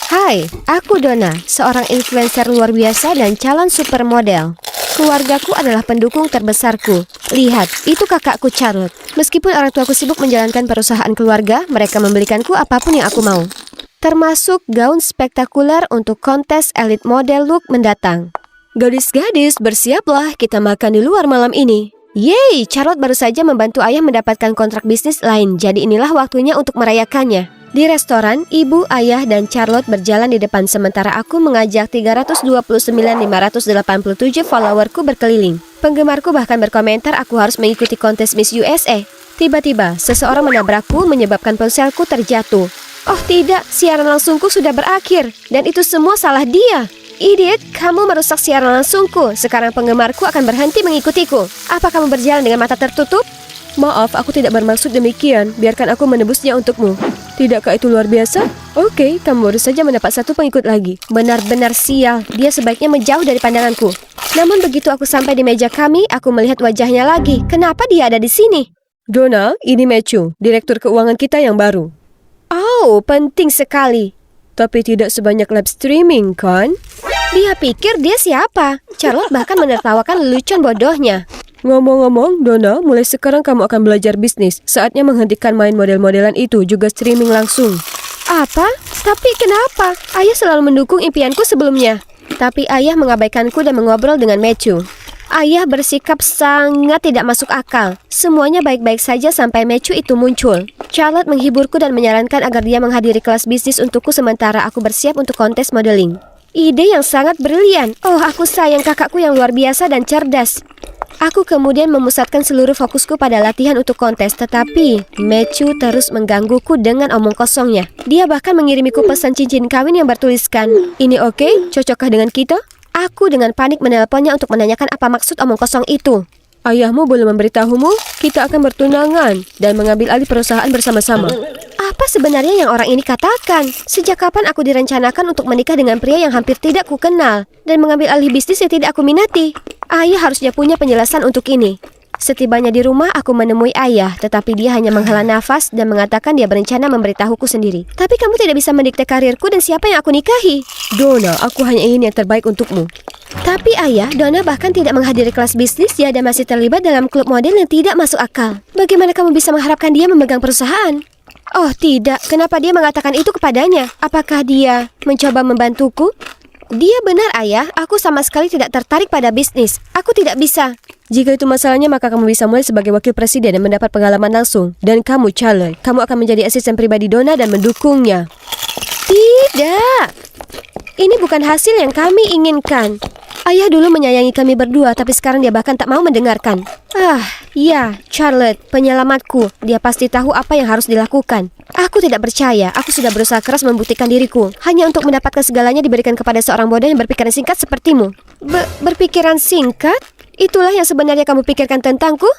Hai, aku Donna, seorang influencer luar biasa dan calon supermodel. Keluargaku adalah pendukung terbesarku. Lihat, itu kakakku Charlotte. Meskipun orang tuaku sibuk menjalankan perusahaan keluarga, mereka membelikanku apapun yang aku mau. Termasuk gaun spektakuler untuk kontes elite model look mendatang. Gadis-gadis, bersiaplah, kita makan di luar malam ini. Yeay, Charlotte baru saja membantu ayah mendapatkan kontrak bisnis lain, jadi inilah waktunya untuk merayakannya. Di restoran, ibu, ayah, dan Charlotte berjalan di depan sementara aku mengajak 329.587 followerku berkeliling. Penggemarku bahkan berkomentar aku harus mengikuti kontes Miss USA. Tiba-tiba, seseorang menabrakku menyebabkan ponselku terjatuh. Oh tidak, siaran langsungku sudah berakhir, dan itu semua salah dia. Idiot, kamu merusak siaran langsungku. Sekarang penggemarku akan berhenti mengikutiku. Apa kamu berjalan dengan mata tertutup? Maaf, aku tidak bermaksud demikian. Biarkan aku menebusnya untukmu. Tidakkah itu luar biasa? Oke, kamu baru saja mendapat satu pengikut lagi. Benar-benar sial. Dia sebaiknya menjauh dari pandanganku. Namun begitu aku sampai di meja kami, aku melihat wajahnya lagi. Kenapa dia ada di sini? Donna, ini Matthew, direktur keuangan kita yang baru. Oh, penting sekali. Tapi tidak sebanyak live streaming, kan? Dia pikir dia siapa? Charlotte bahkan menertawakan lelucon bodohnya. Ngomong-ngomong, Donna, mulai sekarang kamu akan belajar bisnis. Saatnya menghentikan main model-modelan itu, juga streaming langsung. Apa? Tapi kenapa? Ayah selalu mendukung impianku sebelumnya. Tapi ayah mengabaikanku dan mengobrol dengan Matthew. Ayah bersikap sangat tidak masuk akal. Semuanya baik-baik saja sampai Matthew itu muncul. Charlotte menghiburku dan menyarankan agar dia menghadiri kelas bisnis untukku sementara aku bersiap untuk kontes modeling. Ide yang sangat brilian. Oh, aku sayang kakakku yang luar biasa dan cerdas. Aku kemudian memusatkan seluruh fokusku pada latihan untuk kontes, tetapi Matthew terus menggangguku dengan omong kosongnya. Dia bahkan mengirimiku pesan cincin kawin yang bertuliskan, "Ini oke? Cocokkah dengan kita?" Aku dengan panik menelponnya untuk menanyakan apa maksud omong kosong itu. Ayahmu belum memberitahumu? Kita akan bertunangan dan mengambil alih perusahaan bersama-sama. Apa sebenarnya yang orang ini katakan? Sejak kapan aku direncanakan untuk menikah dengan pria yang hampir tidak kukenal dan mengambil alih bisnis yang tidak aku minati? Ayah harusnya punya penjelasan untuk ini. Setibanya di rumah, aku menemui ayah, tetapi dia hanya menghela nafas dan mengatakan dia berencana memberitahuku sendiri. Tapi kamu tidak bisa mendikte karirku dan siapa yang aku nikahi. Donna, aku hanya ingin yang terbaik untukmu. Tapi ayah, Donna bahkan tidak menghadiri kelas bisnis dia dan masih terlibat dalam klub model yang tidak masuk akal. Bagaimana kamu bisa mengharapkan dia memegang perusahaan? Oh tidak, kenapa dia mengatakan itu kepadanya? Apakah dia mencoba membantuku? Dia benar ayah, aku sama sekali tidak tertarik pada bisnis. Aku tidak bisa. Jika itu masalahnya, maka kamu bisa mulai sebagai wakil presiden dan mendapat pengalaman langsung. Dan kamu, Charlotte, kamu akan menjadi asisten pribadi Donna dan mendukungnya. Tidak. Ini bukan hasil yang kami inginkan. Ayah dulu menyayangi kami berdua, tapi sekarang dia bahkan tak mau mendengarkan. Ya, Charlotte, penyelamatku. Dia pasti tahu apa yang harus dilakukan. Aku tidak percaya. Aku sudah berusaha keras membuktikan diriku. Hanya untuk mendapatkan segalanya diberikan kepada seorang bodoh yang berpikiran singkat sepertimu. Berpikiran singkat? Itulah yang sebenarnya kamu pikirkan tentangku?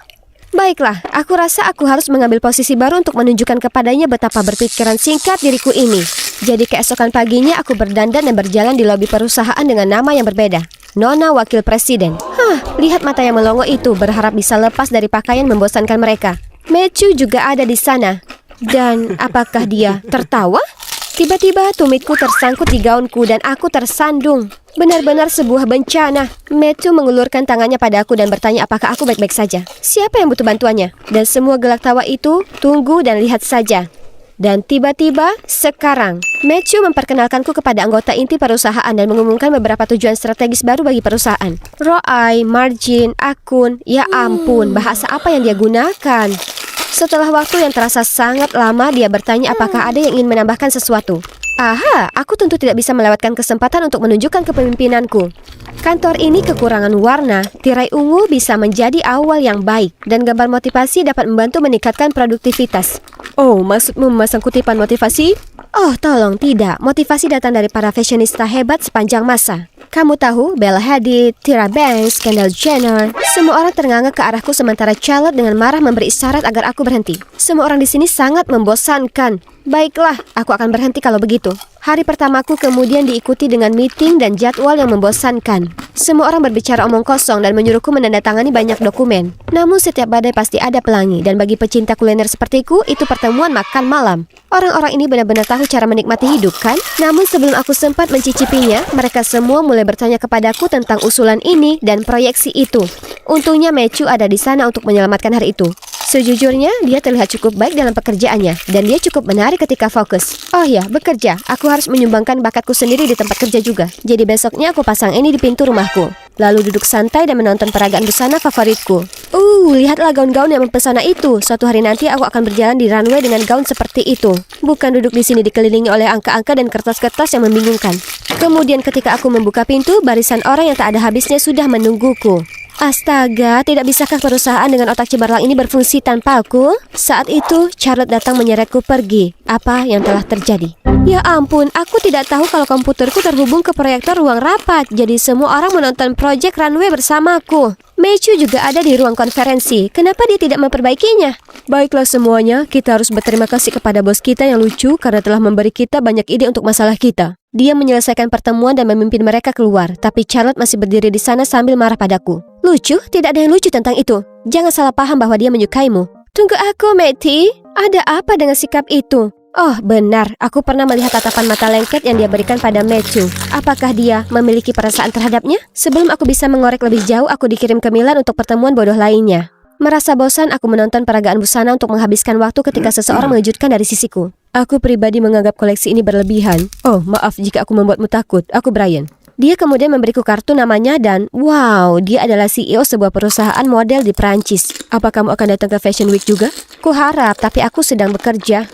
Baiklah, aku rasa aku harus mengambil posisi baru untuk menunjukkan kepadanya betapa berpikiran singkat diriku ini. Jadi keesokan paginya aku berdandan dan berjalan di lobi perusahaan dengan nama yang berbeda. Nona Wakil Presiden. Lihat mata yang melongo itu, berharap bisa lepas dari pakaian membosankan mereka. Matthew juga ada di sana. Dan apakah dia tertawa? Tiba-tiba tumitku tersangkut di gaunku dan aku tersandung. Benar-benar sebuah bencana. Matthew mengulurkan tangannya padaku dan bertanya apakah aku baik-baik saja. Siapa yang butuh bantuannya? Dan semua gelak tawa itu, tunggu dan lihat saja. Dan tiba-tiba, sekarang, Matthew memperkenalkanku kepada anggota inti perusahaan dan mengumumkan beberapa tujuan strategis baru bagi perusahaan. ROI, margin, akun, ya ampun, bahasa apa yang dia gunakan? Setelah waktu yang terasa sangat lama, dia bertanya apakah ada yang ingin menambahkan sesuatu. Aku tentu tidak bisa melewatkan kesempatan untuk menunjukkan kepemimpinanku. Kantor ini kekurangan warna, tirai ungu bisa menjadi awal yang baik, dan gambar motivasi dapat membantu meningkatkan produktivitas. Oh, maksudmu memasang kutipan motivasi? Oh, tolong tidak. Motivasi datang dari para fashionista hebat sepanjang masa. Kamu tahu, Bella Hadid, Tyra Banks, Kendall Jenner. Semua orang ternganga ke arahku sementara Charlotte dengan marah memberi isyarat agar aku berhenti. Semua orang di sini sangat membosankan. Baiklah, aku akan berhenti kalau begitu. Hari pertamaku kemudian diikuti dengan meeting dan jadwal yang membosankan. Semua orang berbicara omong kosong dan menyuruhku menandatangani banyak dokumen. Namun setiap badai pasti ada pelangi, dan bagi pecinta kuliner sepertiku, itu pertemuan makan malam. Orang-orang ini benar-benar tahu cara menikmati hidup, kan? Namun sebelum aku sempat mencicipinya, mereka semua mulai bertanya kepadaku tentang usulan ini dan proyeksi itu. Untungnya Matthew ada di sana untuk menyelamatkan hari itu. Sejujurnya, dia terlihat cukup baik dalam pekerjaannya, dan dia cukup menarik ketika fokus. Oh ya, bekerja. Aku harus menyumbangkan bakatku sendiri di tempat kerja juga. Jadi besoknya aku pasang ini di pintu rumahku. Lalu duduk santai dan menonton peragaan busana favoritku. Lihatlah gaun-gaun yang mempesona itu. Suatu hari nanti aku akan berjalan di runway dengan gaun seperti itu. Bukan duduk di sini dikelilingi oleh angka-angka dan kertas-kertas yang membingungkan. Kemudian ketika aku membuka pintu, barisan orang yang tak ada habisnya sudah menungguku. Astaga, tidak bisakah perusahaan dengan otak cemerlang ini berfungsi tanpa aku? Saat itu, Charlotte datang menyeretku pergi. Apa yang telah terjadi? Ya ampun, aku tidak tahu kalau komputerku terhubung ke proyektor ruang rapat. Jadi semua orang menonton proyek runway bersamaku. Matthew juga ada di ruang konferensi. Kenapa dia tidak memperbaikinya? Baiklah semuanya, kita harus berterima kasih kepada bos kita yang lucu karena telah memberi kita banyak ide untuk masalah kita. Dia menyelesaikan pertemuan dan memimpin mereka keluar, tapi Charlotte masih berdiri di sana sambil marah padaku. Lucu? Tidak ada yang lucu tentang itu. Jangan salah paham bahwa dia menyukaimu. Tunggu aku, Matty. Ada apa dengan sikap itu? Oh, benar. Aku pernah melihat tatapan mata lengket yang dia berikan pada Matthew. Apakah dia memiliki perasaan terhadapnya? Sebelum aku bisa mengorek lebih jauh, aku dikirim ke Milan untuk pertemuan bodoh lainnya. Merasa bosan, aku menonton peragaan busana untuk menghabiskan waktu ketika seseorang mengejutkan dari sisiku. Aku pribadi menganggap koleksi ini berlebihan. Oh, maaf jika aku membuatmu takut. Aku Brian. Dia kemudian memberiku kartu namanya dan wow, dia adalah CEO sebuah perusahaan model di Prancis. Apa kamu akan datang ke Fashion Week juga? Kuharap, tapi aku sedang bekerja.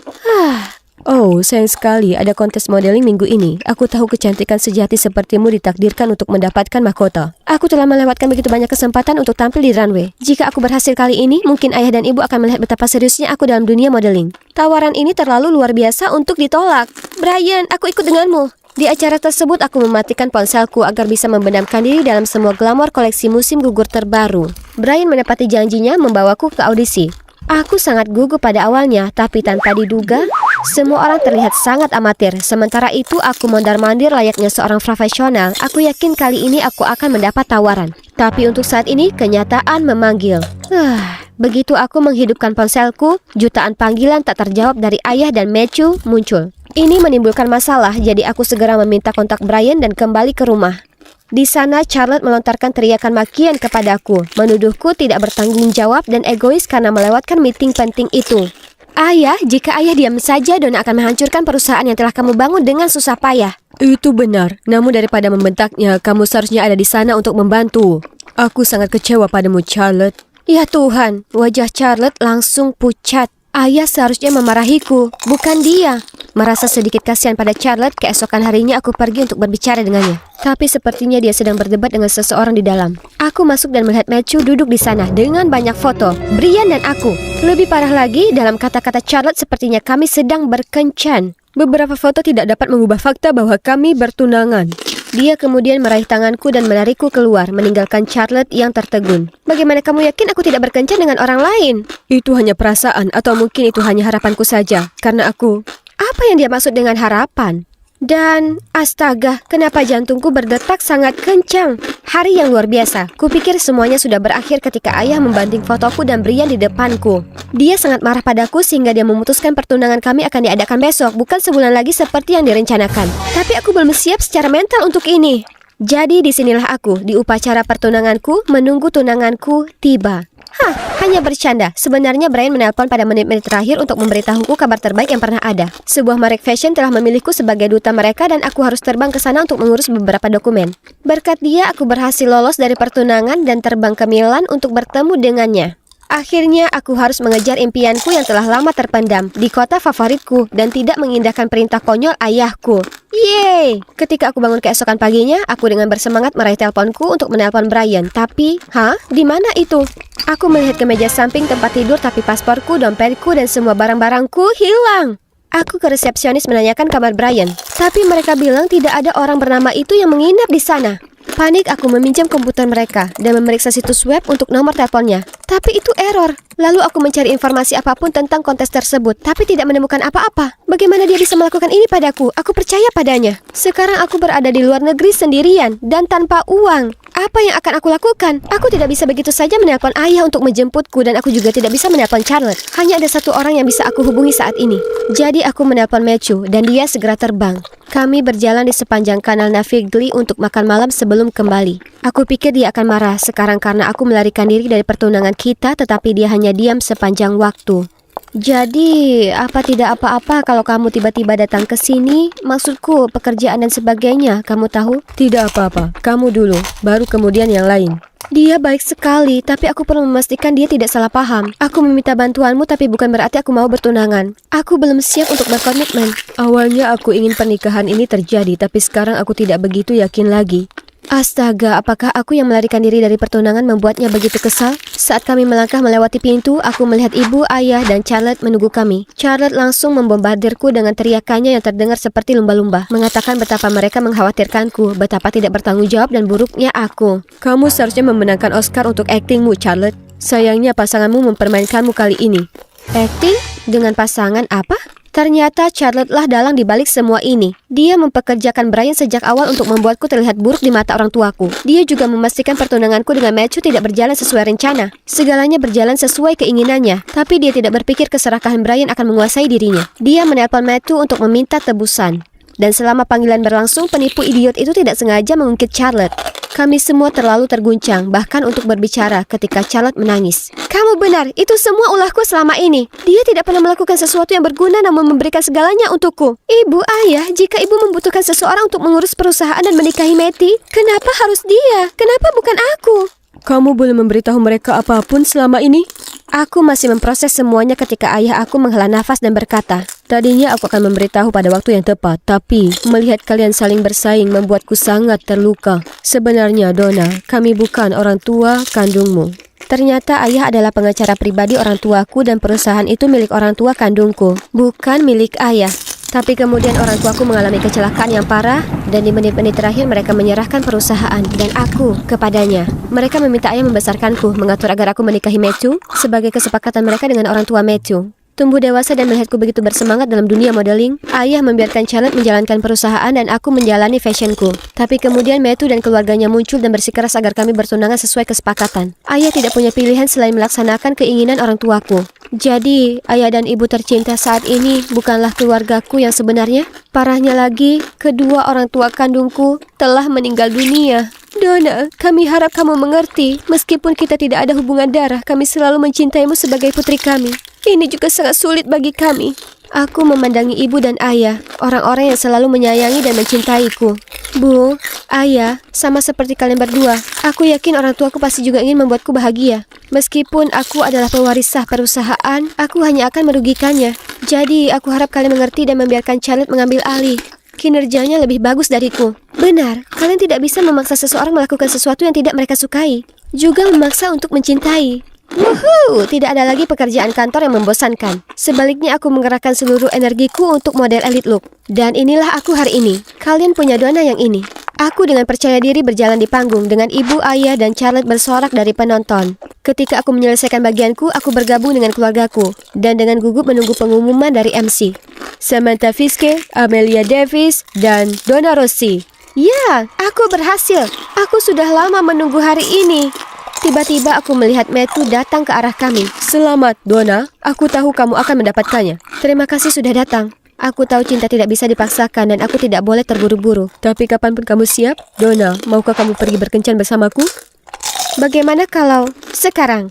Oh, sayang sekali ada kontes modeling minggu ini. Aku tahu kecantikan sejati sepertimu ditakdirkan untuk mendapatkan mahkota. Aku telah melewatkan begitu banyak kesempatan untuk tampil di runway. Jika aku berhasil kali ini, mungkin ayah dan ibu akan melihat betapa seriusnya aku dalam dunia modeling. Tawaran ini terlalu luar biasa untuk ditolak. Brian, aku ikut denganmu. Di acara tersebut, aku mematikan ponselku agar bisa membenamkan diri dalam semua glamor koleksi musim gugur terbaru. Brian menepati janjinya membawaku ke audisi. Aku sangat gugup pada awalnya, tapi tanpa diduga, semua orang terlihat sangat amatir. Sementara itu, aku mondar-mandir layaknya seorang profesional. Aku yakin kali ini aku akan mendapat tawaran. Tapi untuk saat ini, kenyataan memanggil. Begitu aku menghidupkan ponselku, jutaan panggilan tak terjawab dari ayah dan Matthew muncul. Ini menimbulkan masalah, jadi aku segera meminta kontak Brian dan kembali ke rumah. Di sana, Charlotte melontarkan teriakan makian kepadaku, menuduhku tidak bertanggung jawab dan egois karena melewatkan meeting penting itu. Ayah, jika ayah diam saja, Donna akan menghancurkan perusahaan yang telah kamu bangun dengan susah payah. Itu benar, namun daripada membentaknya, kamu seharusnya ada di sana untuk membantu. Aku sangat kecewa padamu, Charlotte. Ya Tuhan, wajah Charlotte langsung pucat. Ayah seharusnya memarahiku, bukan dia. Merasa sedikit kasihan pada Charlotte, keesokan harinya aku pergi untuk berbicara dengannya. Tapi sepertinya dia sedang berdebat dengan seseorang di dalam. Aku masuk dan melihat Matthew duduk di sana dengan banyak foto, Brian dan aku. Lebih parah lagi, dalam kata-kata Charlotte sepertinya kami sedang berkencan. Beberapa foto tidak dapat mengubah fakta bahwa kami bertunangan. Dia kemudian meraih tanganku dan menarikku keluar, meninggalkan Charlotte yang tertegun. Bagaimana kamu yakin aku tidak berkencan dengan orang lain? Itu hanya perasaan, atau mungkin itu hanya harapanku saja. Karena aku... Apa yang dia maksud dengan harapan? Dan, astaga, kenapa jantungku berdetak sangat kencang? Hari yang luar biasa. Kupikir semuanya sudah berakhir ketika ayah membanting fotoku dan Brian di depanku. Dia sangat marah padaku sehingga dia memutuskan pertunangan kami akan diadakan besok, bukan sebulan lagi seperti yang direncanakan. Tapi aku belum siap secara mental untuk ini. Jadi disinilah aku, di upacara pertunanganku, menunggu tunanganku tiba. Hanya bercanda. Sebenarnya Brian menelpon pada menit-menit terakhir untuk memberitahuku kabar terbaik yang pernah ada. Sebuah merek fashion telah memilihku sebagai duta mereka dan aku harus terbang ke sana untuk mengurus beberapa dokumen. Berkat dia, aku berhasil lolos dari pertunangan dan terbang ke Milan untuk bertemu dengannya. Akhirnya, aku harus mengejar impianku yang telah lama terpendam di kota favoritku dan tidak mengindahkan perintah konyol ayahku. Yeay! Ketika aku bangun keesokan paginya, aku dengan bersemangat meraih teleponku untuk menelpon Brian. Tapi, di mana itu? Aku melihat ke meja samping tempat tidur, tapi pasporku, dompetku, dan semua barang-barangku hilang. Aku ke resepsionis menanyakan kabar Brian, tapi mereka bilang tidak ada orang bernama itu yang menginap di sana. Panik, aku meminjam komputer mereka dan memeriksa situs web untuk nomor teleponnya. Tapi itu error. Lalu aku mencari informasi apapun tentang kontes tersebut, tapi tidak menemukan apa-apa. Bagaimana dia bisa melakukan ini padaku? Aku percaya padanya. Sekarang aku berada di luar negeri sendirian dan tanpa uang. Apa yang akan aku lakukan? Aku tidak bisa begitu saja menelpon ayah untuk menjemputku, dan aku juga tidak bisa menelpon Charlotte. Hanya ada satu orang yang bisa aku hubungi saat ini. Jadi aku menelpon Matthew dan dia segera terbang. Kami berjalan di sepanjang kanal Navigli untuk makan malam sebelum kembali. Aku pikir dia akan marah sekarang karena aku melarikan diri dari pertunangan kita, tetapi dia hanya diam sepanjang waktu. Jadi, apa tidak apa-apa kalau kamu tiba-tiba datang ke sini? Maksudku, pekerjaan dan sebagainya, kamu tahu? Tidak apa-apa, kamu dulu, baru kemudian yang lain. Dia baik sekali, tapi aku perlu memastikan dia tidak salah paham. Aku meminta bantuanmu, tapi bukan berarti aku mau bertunangan. Aku belum siap untuk berkomitmen. Awalnya aku ingin pernikahan ini terjadi, tapi sekarang aku tidak begitu yakin lagi. Astaga, apakah aku yang melarikan diri dari pertunangan membuatnya begitu kesal? Saat kami melangkah melewati pintu, aku melihat ibu, ayah, dan Charlotte menunggu kami. Charlotte langsung membombardirku dengan teriakannya yang terdengar seperti lumba-lumba, mengatakan betapa mereka mengkhawatirkanku, betapa tidak bertanggung jawab dan buruknya aku. Kamu seharusnya memenangkan Oscar untuk aktingmu, Charlotte. Sayangnya pasanganmu mempermainkanmu kali ini. Akting? Dengan pasangan apa? Ternyata Charlotte lah dalang dibalik semua ini. Dia mempekerjakan Brian sejak awal untuk membuatku terlihat buruk di mata orang tuaku. Dia juga memastikan pertunanganku dengan Matthew tidak berjalan sesuai rencana. Segalanya berjalan sesuai keinginannya, tapi dia tidak berpikir keserakahan Brian akan menguasai dirinya. Dia menelpon Matthew untuk meminta tebusan. Dan selama panggilan berlangsung, penipu idiot itu tidak sengaja mengungkit Charlotte. Kami semua terlalu terguncang, bahkan untuk berbicara ketika Charlotte menangis. Kamu benar, itu semua ulahku selama ini. Dia tidak pernah melakukan sesuatu yang berguna namun memberikan segalanya untukku. Ibu, ayah, jika ibu membutuhkan seseorang untuk mengurus perusahaan dan menikahi Matty, kenapa harus dia? Kenapa bukan aku? Kamu boleh memberitahu mereka apapun selama ini? Aku masih memproses semuanya ketika ayah aku menghela nafas dan berkata, tadinya aku akan memberitahu pada waktu yang tepat, tapi melihat kalian saling bersaing membuatku sangat terluka. Sebenarnya, Donna, kami bukan orang tua kandungmu. Ternyata ayah adalah pengacara pribadi orang tuaku dan perusahaan itu milik orang tua kandungku, bukan milik ayah. Tapi kemudian orang tuaku mengalami kecelakaan yang parah dan di menit-menit terakhir mereka menyerahkan perusahaan dan aku kepadanya. Mereka meminta ayah membesarkanku, mengatur agar aku menikahi Matthew sebagai kesepakatan mereka dengan orang tua Matthew. Tumbuh dewasa dan melihatku begitu bersemangat dalam dunia modeling, ayah membiarkan Charlotte menjalankan perusahaan dan aku menjalani fashionku. Tapi kemudian Matthew dan keluarganya muncul dan bersikeras agar kami bertunangan sesuai kesepakatan. Ayah tidak punya pilihan selain melaksanakan keinginan orang tuaku. Jadi, ayah dan ibu tercinta saat ini bukanlah keluargaku yang sebenarnya. Parahnya lagi, kedua orang tua kandungku telah meninggal dunia. Donna, kami harap kamu mengerti. Meskipun kita tidak ada hubungan darah, kami selalu mencintaimu sebagai putri kami. Ini juga sangat sulit bagi kami. Aku memandangi ibu dan ayah, orang-orang yang selalu menyayangi dan mencintaiku. Bu, ayah, sama seperti kalian berdua, aku yakin orang tuaku pasti juga ingin membuatku bahagia. Meskipun aku adalah pewaris sah perusahaan, aku hanya akan merugikannya. Jadi, aku harap kalian mengerti dan membiarkan Charlotte mengambil alih. Kinerjanya lebih bagus dariku. Benar, kalian tidak bisa memaksa seseorang melakukan sesuatu yang tidak mereka sukai. Juga memaksa untuk mencintai. Wuhuu, tidak ada lagi pekerjaan kantor yang membosankan. Sebaliknya aku mengerahkan seluruh energiku untuk model elite look. Dan inilah aku hari ini. Kalian punya Donna yang ini. Aku dengan percaya diri berjalan di panggung dengan ibu, ayah, dan Charlotte bersorak dari penonton. Ketika aku menyelesaikan bagianku, aku bergabung dengan keluargaku. Dan dengan gugup menunggu pengumuman dari MC. Samantha Fiske, Amelia Davis, dan Donna Rossi. Ya, aku berhasil. Aku sudah lama menunggu hari ini. Tiba-tiba aku melihat Matthew datang ke arah kami. Selamat, Donna. Aku tahu kamu akan mendapatkannya. Terima kasih sudah datang. Aku tahu cinta tidak bisa dipaksakan dan aku tidak boleh terburu-buru. Tapi kapanpun kamu siap, Donna, maukah kamu pergi berkencan bersamaku? Bagaimana kalau sekarang?